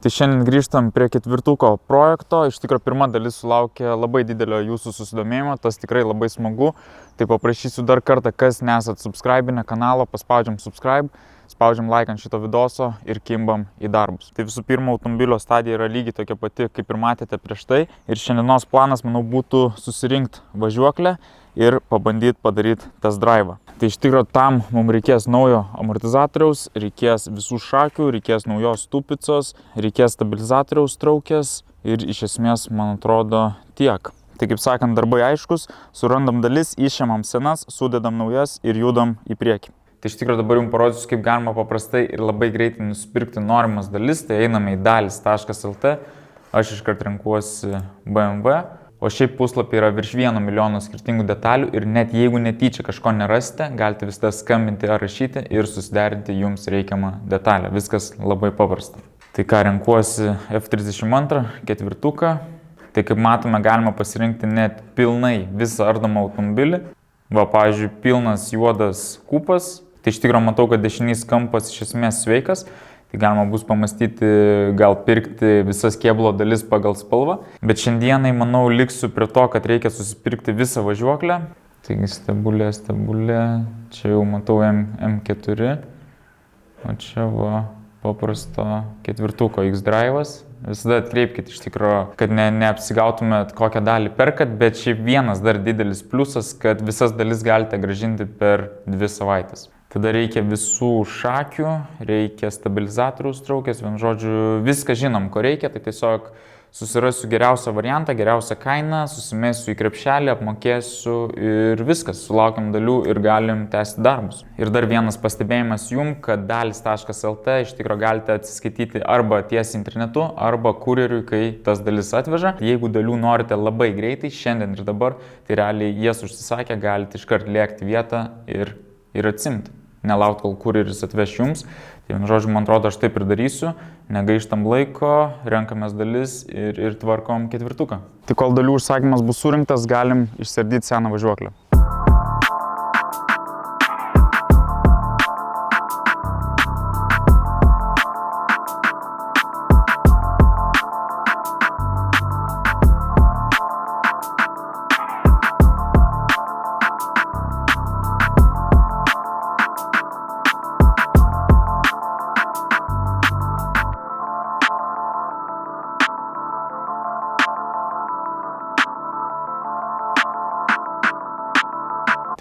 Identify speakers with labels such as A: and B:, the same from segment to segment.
A: Tai šiandien grįžtam prie ketvirtuko projekto. Iš tikrųjų, pirma dalis sulaukė labai didelio jūsų susidomėjimo, tas tikrai labai smagu. Tai paprašysiu dar kartą, kas nesat subscribinę kanalą, paspaudžiam subscribe, spaudžiam like ant šito videoso ir kimbam į darbus. Tai visų pirma, automobilio stadija yra lygiai tokia pati, kaip ir matėte prieš tai. Ir šiandienos planas, manau, būtų susirinkti važiuoklę ir pabandyti padaryti test drive'ą. Tai iš tikrųjų tam mums reikės naujo amortizatoriaus, reikės visų šakių, reikės naujos stupicos, reikės stabilizatoriaus traukės ir iš esmės, man atrodo, tiek. Tai kaip sakant, darbai aiškus, surandam dalis, išėmam senas, sudedam naujas ir judam į priekį. Tai iš tikrųjų dabar jums parodysiu, kaip galima paprastai ir labai greitai nusipirkti norimas dalis. Tai einame į dalis.lt, aš iškart renkuosi BMW. O šiaip puslapį yra virš 1 milijono skirtingų detalių ir net jeigu netyčia kažko nerasite, galite visada skambinti ar rašyti ir susiderinti jums reikiamą detalę. Viskas labai paprasta. Tai ką, renkuosi F32 ketvirtuką. Tai kaip matome, galima pasirinkti net pilnai visą ardomą automobilį. Va, pavyzdžiui, pilnas juodas kupas. Tai iš tikrųjų matau, kad dešinys kampas iš esmės sveikas. Tai galima bus pamastyti, gal pirkti visas kėbulo dalis pagal spalvą. Bet šiandienai, manau, liksiu prie to, kad reikia susipirkti visą važiuoklę. Taigi stebulė. Čia jau matau M4. O čia va paprasto ketvirtuko X-Drive'as. Visada atkreipkite iš tikrųjų, kad neapsigautumėt kokią dalį perkat, bet šiaip vienas dar didelis pliusas, kad visas dalis galite grąžinti per 2 savaitės. Tada reikia visų šakių, reikia stabilizatoriaus traukės, vien žodžiu, viską žinom, ko reikia, tai tiesiog susirasiu geriausią variantą, geriausią kainą, susimėsiu į krepšelį, apmokėsiu ir viskas, sulaukiam dalių ir galim tęsti darbus. Ir dar vienas pastebėjimas jum, kad dalis.lt iš tikrųjų galite atsiskaityti arba tiesiai internetu, arba kurjeriui, kai tas dalis atveža. Jeigu dalių norite labai greitai, šiandien ir dabar, tai realiai jas užsisakę, galite iškart lėkti vietą ir atsimti. Nelaukt, kol kurjeris atveš jums. Tai vien žodžiu, man atrodo, aš taip ir darysiu. Negaištam laiko, renkamės dalis ir tvarkom ketvirtuką. Tai kol dalių užsakymas bus surinktas, galim išsiardyti seną važiuoklę.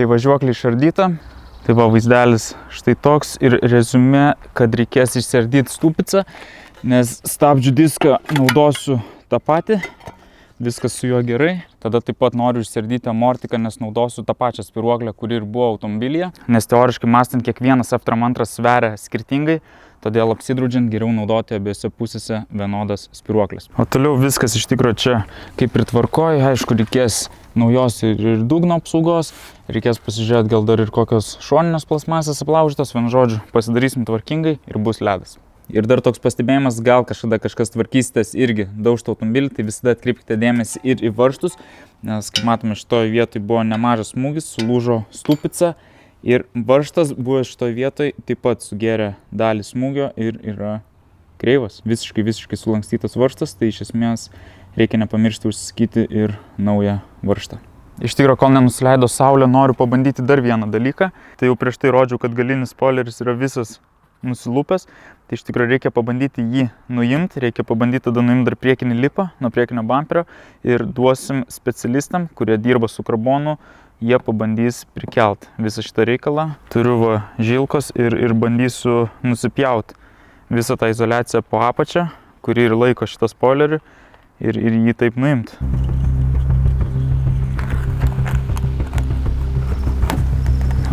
A: Tai važiuoklė išardyta, tai va vaizdelis štai toks ir reziumė, kad reikės išsiardyti stupicą, nes stabdžių diską naudosiu tą patį, viskas su juo gerai. Tada taip pat noriu išsiardyti amortiką, nes naudosiu tą pačią spyruoklę, kuri ir buvo automobilyje, nes teoriškai mąstant kiekvienas F2 sveria skirtingai, todėl apsidraudžiant geriau naudoti abiejose pusėse vienodas spyruoklės. O toliau viskas iš tikrųjų čia kaip ir tvarkoja, aišku, reikės naujos ir dugno apsaugos, reikės pasižiūrėti gal dar ir kokios šoninės plasmasės aplaužytos, vien žodžiu, pasidarysim tvarkingai ir bus ledas. Ir dar toks pastebėjimas, gal kažkada kažkas tvarkysitės irgi daužtą automobilį, tai visada atkreipkite dėmesį ir į varžtus, nes kaip matome, šitoje vietoje buvo nemažas smūgis, sulūžo stupica. Ir varžtas buvo šitoje vietoje taip pat sugėrė dalį smūgio ir yra kreivas. Visiškai sulankstytas varžtas, tai iš esmės reikia nepamiršti užsisakyti ir naują varžtą. Iš tikrųjų, kol nenusileido saulė, noriu pabandyti dar vieną dalyką. Tai jau prieš tai rodžiau, kad galinis spoileris yra visas nusilupęs. Tai iš tikrųjų reikia pabandyti jį nuimti, reikia pabandyti tada nuimti dar priekinį lipą nuo priekinio bamperio ir duosim specialistam, kurie dirba su karbonu, jie pabandys prikelt visą šitą reikalą. Turiu va žilkos ir bandysiu nusipjauti visą tą izoliaciją po apačią, kuri ir laiko šitą spoilerį ir jį taip nuimti.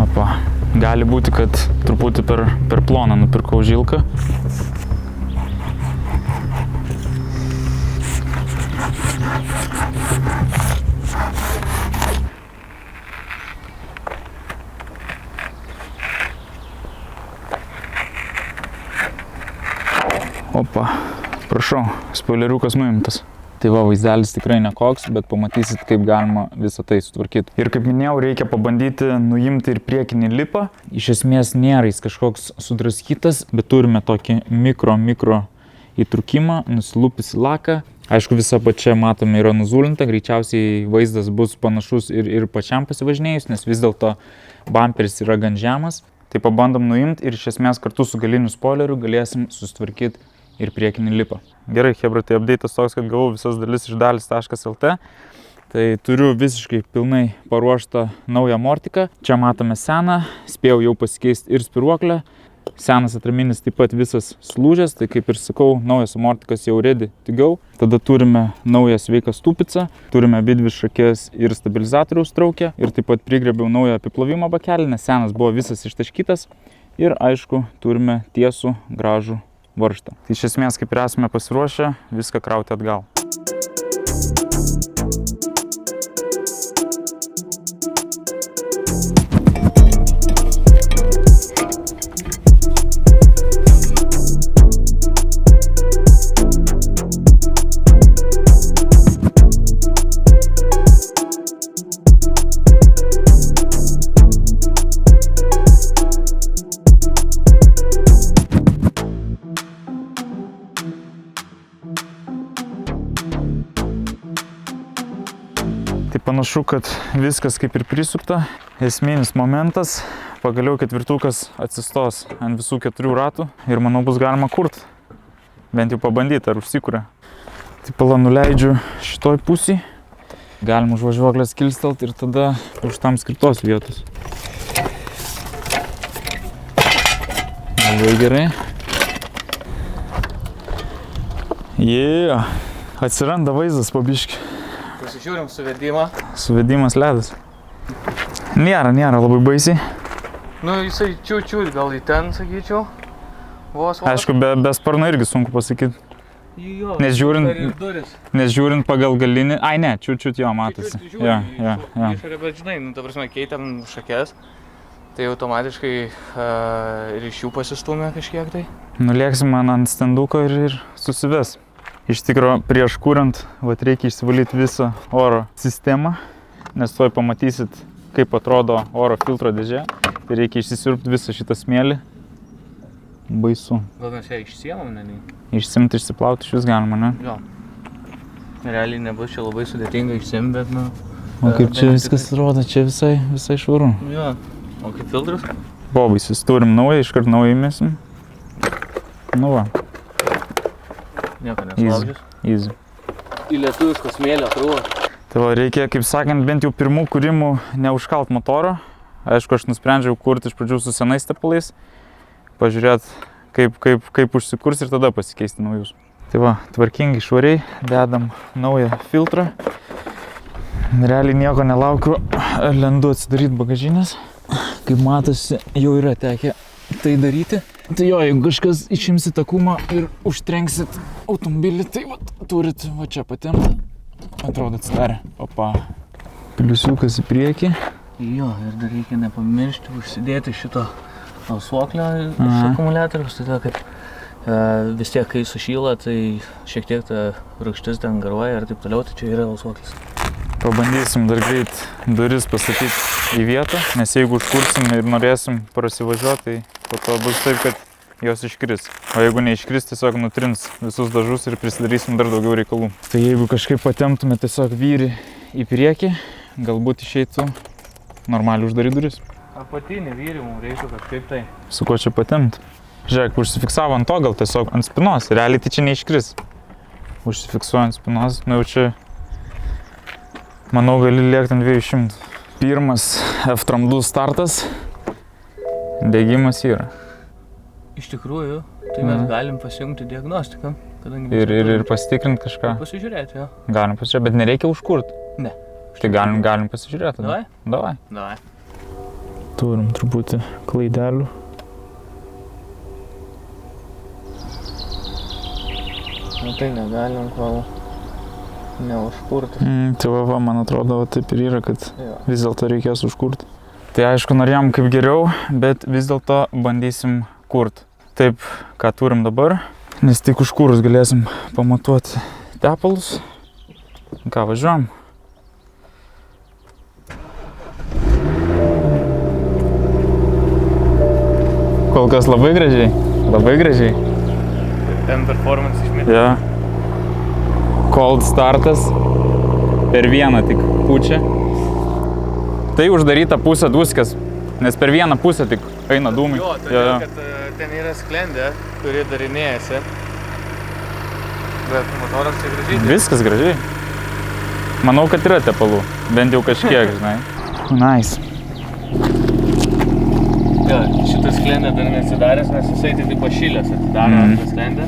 A: Opa, gali būti, kad truputį per ploną nupirkau žilką. Opa, prašau, spoileriukas nuimtas. Tai va, vaizdelis tikrai nekoks, bet pamatysit, kaip galima visą tai sutvarkyti. Ir kaip minėjau, reikia pabandyti nuimti ir priekinį lipą. Iš esmės nėra jis kažkoks sudraskytas, bet turime tokį mikro įtrūkimą, nusilupisi laką. Aišku, visa pačia matome yra nuzulinta, greičiausiai vaizdas bus panašus ir pačiam pasivažinėjus, nes vis dėlto bamperis yra gan žemas. Tai pabandom nuimti ir iš esmės kartu su galiniu spoileriu galėsim susitvarkyti ir priekinį lipą. Gerai, chebra, tai update'as toks, kad gavau visas dalis iš dalis.lt. Tai turiu visiškai pilnai paruoštą naują mortiką. Čia matome seną, spėjau jau pasikeisti ir spiruoklę. Senas atraminis taip pat visas slūžęs, tai kaip ir sakau, naujas mortikas jau ready to go. Tada turime naują sveiką stupicą, turime abidvi šakės ir stabilizatoriaus traukę ir taip pat prigrėbiau naują apiplovimo bakelį, nes senas buvo visas ištaškytas. Ir aišku, turime tiesų gražų varžtą. Tai iš esmės, kaip ir esame pasiruošę, viską krauti atgal. Tai panašu, kad viskas kaip ir prisupta. Esminis momentas, pagaliau ketvirtukas atsistos ant visų 4 ratų ir manau bus galima kurti. Bent jau pabandyti, ar užsikuria. Tai pala nuleidžiu šitoj pusį. Galim už važiuoklės kilstelt ir tada už tam skirtos vietos. Labai gerai. Atsiranda vaizdas po biškį.
B: Pasižiūrim suvedimą.
A: Suvedimas ledas. Nėra labai baisiai.
B: Nu, jisai čiū, gal į ten, sakyčiau. Vos.
A: Aišku, be sparno irgi sunku pasakyti.
B: Jo,
A: nes žiūrint pagal galinį... Ai, ne, čiū jo matosi.
B: Jo. Išorė, bet žinai, ta prasme, keitėm šakes, tai automatiškai ir iš jų pasistumė kažkiek tai.
A: Nulėksim man ant stenduko ir susives. Iš tikro, prieš kuriant, reikia išsivalyti visą oro sistemą, nes tuoj pamatysit, kaip atrodo oro filtro dėžė. Tai reikia išsisiurbti visą šitą smėlį. Baisu.
B: Gal mes ją išsiemam, ne?
A: Išsimti, išsiplauti iš vis galima, ne?
B: Jo. Realiai nebus čia labai sudėtinga išsiemti, bet nu...
A: O kaip čia viskas atrodo, čia visai švaru.
B: Jo. O kaip filtras?
A: Bobaisis, turim naują, iškart naują įmesim. Nu va.
B: Nieko neslaužys.
A: Easy.
B: Į lietuviško smėlio krūvą.
A: Tai va, reikia, kaip sakant, bent jau pirmų kūrimų neužkalt motoro. Aišku, aš nusprendžiau kurti iš pradžių su senais tepalais. Pažiūrėt, kaip užsikurs ir tada pasikeisti naujus. Tai va, tvarkingai, švariai, dedam naują filtrą. Realiai nieko nelaukiu, lendu atsidaryti bagažinės. Kaip matosi, jau yra tekę tai daryti. Tai jo, jeigu kažkas išimsit takumą ir užtrenksit automobilį, tai va, turit va čia patempti. Atrodo atsidarė. Opa. Pliusiukas į priekį.
B: Jo, ir dar reikia nepamiršti užsidėti šito alsuoklio iš akumuliatoriaus, todėl kad vis tiek, kai sušyla, tai šiek tiek ta rūgštis ten garuoja ir taip toliau, tai čia yra alsuoklis.
A: Pabandysim dar greit duris pastatyti į vietą, nes jeigu užkursim ir norėsim prasivažiuoti, tai po to bus taip, kad jos iškris. O jeigu neiškris, tiesiog nutrins visus dažus ir prisidarysim dar daugiau reikalų. Tai jeigu kažkaip patemptume tiesiog vyrį į priekį, galbūt išeitų normaliai uždaryti duris.
B: Apatinį vyrį mums reikia kažkaip tai.
A: Su kuo čia patemti? Žiūrėk, užsifiksavo ant to, gal tiesiog ant spinos. Realiai tai čia neiškris. Užsifiksuoju ant spinos, nu jau čia... Manau, gali lėkti ant 200. Pirmas F-tramdų startas. Degimas yra.
B: Iš tikrųjų, tai mes galim pasijungti diagnostiką, kadangi...
A: Ir pasitikrinti kažką.
B: Pasižiūrėti, jo.
A: Galim pasižiūrėti, bet nereikia užkurti.
B: Ne.
A: Tai galim pasižiūrėti.
B: Davai?
A: Davai. Turim truputį klaidelių.
B: Na tai negalim, kol neužkurti.
A: Tai va, man atrodo, taip ir yra, kad vis dėlto reikės užkurti. Tai aišku, norėjom kaip geriau, bet vis dėlto bandysim kurti. Taip, ką turim dabar, nes tik užkūrus galėsim pamatuoti tepalus. Ką, važiuojam? Kol kas labai gražiai. Labai gražiai.
B: Ten performance išmėtė.
A: Ja. Cold startas. Per vieną tik pučia. Tai uždaryta pusė duskas, nes per vieną pusę tik eina dūmai.
B: Jo, todėl, kad ten yra sklendė, kuri darinėjasi. Bet motoras čia gražiai.
A: Viskas gražiai. Manau, kad yra tepalų. Bent jau kažkiek, žinai. Nice.
B: Jo, šitas sklendė dar nesidaręs, nes jisai tik pašylės atidaro tą sklendę.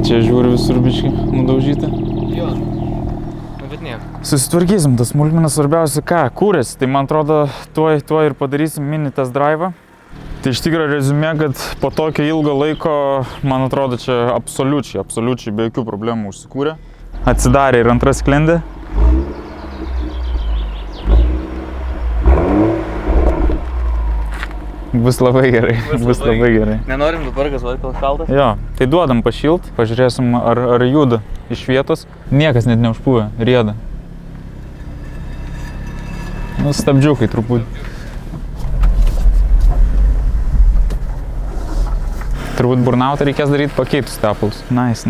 A: Čia žiūri visur biškį nudaužyti.
B: Jo, nu bet nieko.
A: Susitvarkysim, tas smulkmenas svarbiausia ką, kūrės. Tai man atrodo, tuoj ir padarysim mini test drive'ą. Tai iš tikrųjų reziumė, kad po tokio ilgo laiko, man atrodo, čia absoliučiai be jokių problemų užsikūrė. Atsidarė ir antra sklendė. Bus labai gerai, bus labai gerai.
B: Nenorim dabar gazuoti, kol šaltas?
A: Jo, tai duodam pašilt, pažiūrėsim ar juda iš vietos. Niekas net neužpūvė, rieda. Nu, stabdžiukai truputį. Turbūt burnautą reikės daryti pakeitus tepalus. Nice,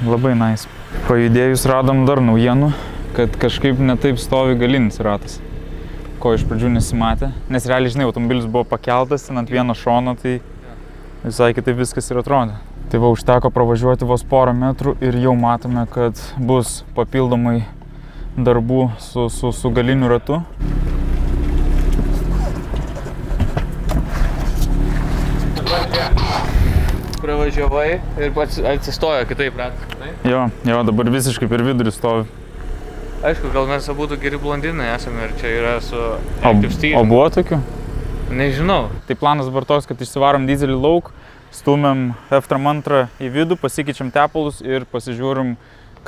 A: labai nice. Pajudėjus radom dar naujienų, kad kažkaip netaip stovi galinis ratas, ko iš pradžių nesimatė. Nes realiai, žinai, automobilis buvo pakeltas ant vieno šono, tai visai kitaip viskas ir atrodė. Tai va, užteko pravažiuoti vos porą metrų ir jau matome, kad bus papildomai darbų su galiniu ratu.
B: Pravažiavai ir pats atsistojo kitaip ratas.
A: Jo, dabar visiškai per vidurį stovi.
B: Aišku, gal mes būtų geri blondinai esame ir čia yra su Active Steering.
A: O buvo tokių?
B: Nežinau.
A: Tai planas dabar toks, kad išsivarom dizelį lauk, stumiam F-tram 2 į vidų, pasikeičiam tepalus ir pasižiūrim,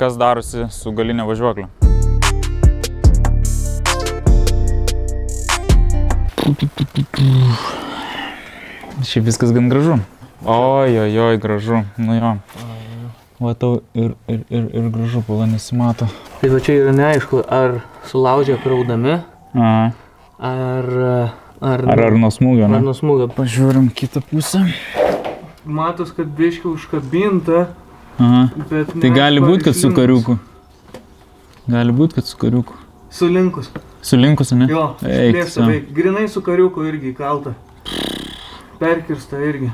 A: kas darosi su galinė važiuoklė. Šiaip viskas gan gražu. Oi, gražu. Nu jo. Matau ir gražu, pala nesimato.
B: Tai va čia yra neaišku, ar sulaužė kraudami,
A: ar nuo smūgio, ne?
B: Ar nuo smūgio.
A: Pažiūrim kitą pusę.
B: Matos, kad biškiai užkabinta, bet
A: tai gali būt, kad su kariuku.
B: Sulinkus.
A: Sulinkus, ne?
B: Jo, išplėsta veik. Grinai su kariuku irgi įkalta. Perkirsta irgi.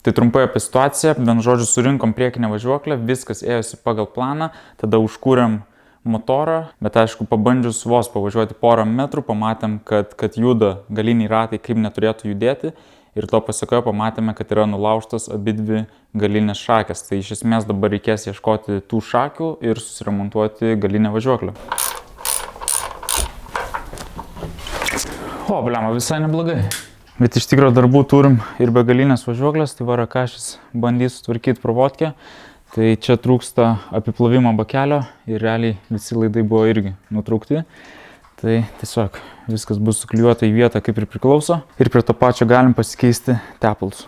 A: Tai trumpai apie situaciją, bent žodžiu, surinkom priekinę važiuoklę, viskas ėjosi pagal planą, tada užkūrėm motorą, bet aišku, pabandžius vos pavažiuoti porą metrų, pamatėm, kad juda galiniai ratai, kaip neturėtų judėti ir to pasekoje pamatėme, kad yra nulaužtos abidvi galinės šakės. Tai iš esmės dabar reikės ieškoti tų šakių ir susiremontuoti galinę važiuoklę. O, blema, visai neblogai. Bet iš tikrųjų darbų turim ir be galinės važiuoklės, tai va Rakašis bandys sutvarkyti provodkę. Tai čia trūksta apiplovimo bakelio ir realiai visi laidai buvo irgi nutraukti. Tai tiesiog viskas bus suklijuota į vietą kaip ir priklauso. Ir prie to pačio galim pasikeisti tepalus.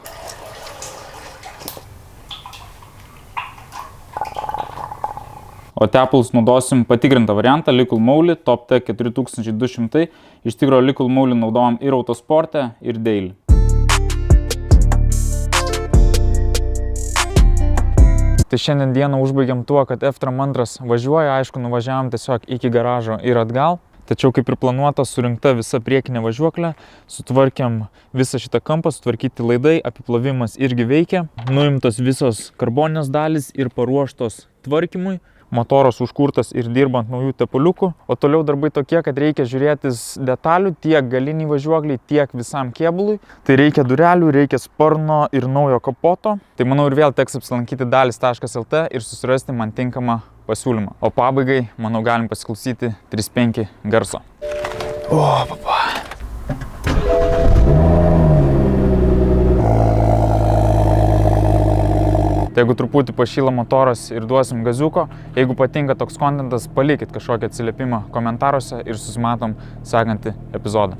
A: O tepalus naudosim patikrintą variantą Liquid Moly Top T 4200. Iš tikrųjų Liquid Moly naudojam ir autosporte, ir daily. Tai šiandien dieną užbaigiam tuo, kad F-tram 2 važiuoja, aišku, nuvažiavam tiesiog iki garažo ir atgal. Tačiau kaip ir planuota, surinkta visa priekinė važiuoklė, sutvarkėm visą šitą kampą, sutvarkyti laidai, apiplovimas irgi veikia. Nuimtos visos karboninės dalys ir paruoštos tvarkymui. Motoras užkurtas ir dirbant naujų tepaliukų. O toliau darbai tokie, kad reikia žiūrėtis detalių tiek galiniai važiuokliai, tiek visam kėbului. Tai reikia durelių, reikia sparno ir naujo kapoto. Tai manau ir vėl teks apsilankyti dalis.lt ir susirasti man tinkamą pasiūlymą. O pabaigai, manau, galim pasiklausyti 3.5 garso. O, papa. Tai jeigu truputį pašyla motoras ir duosim gaziuko, jeigu patinka toks kontentas, palikit kažkokį atsiliepimą komentaruose ir susimatom sekantį epizodą.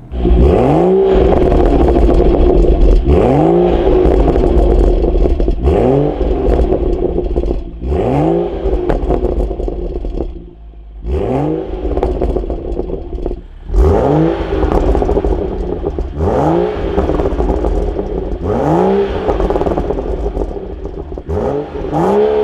A: O,